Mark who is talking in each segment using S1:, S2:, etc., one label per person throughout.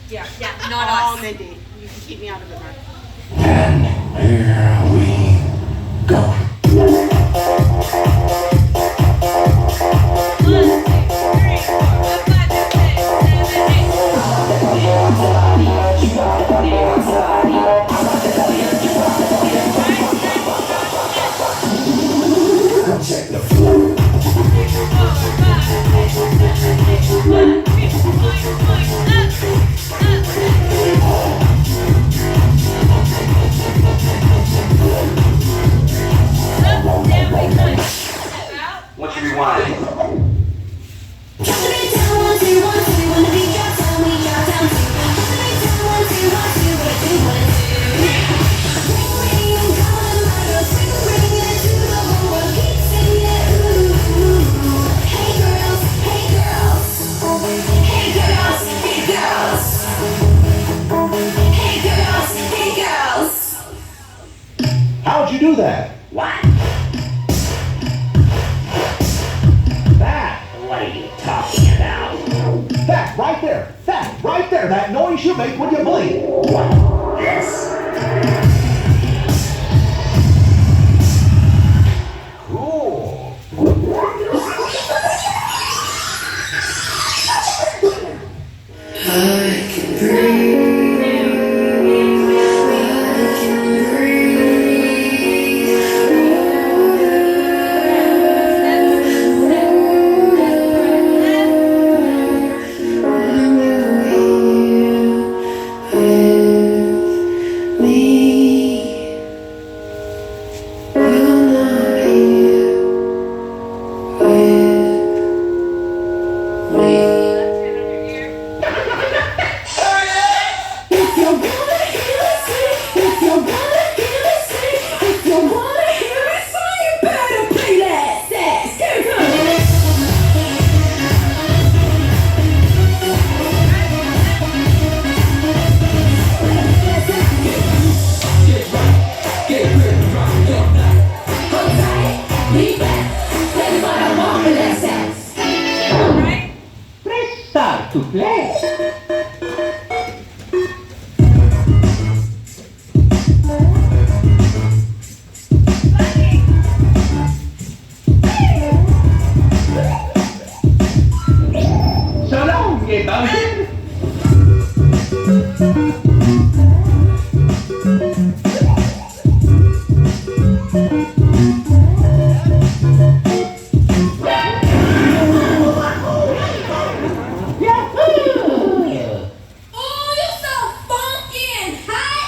S1: Yeah.
S2: Yeah, not
S1: All
S2: us.
S1: Mindy. You can keep me out of it, Mark.
S3: And here we go. Check the floor. What you rewind? How'd you do that?
S4: What?
S3: That.
S4: What are you talking about?
S3: That right there. That right there. That noise you make when you blink.
S4: What? This?
S3: Cool.
S4: Press start to play. So long, you buzzard.
S2: Oh, you're so funky and hot.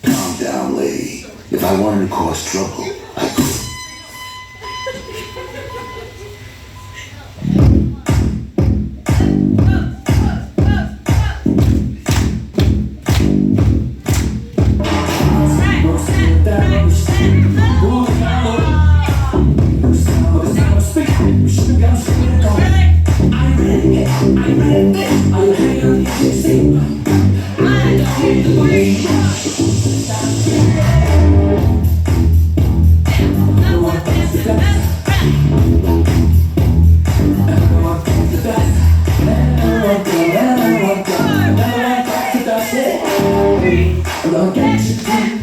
S5: Calm down, lady. If I wanted to cause trouble, I could.
S4: I'll get you.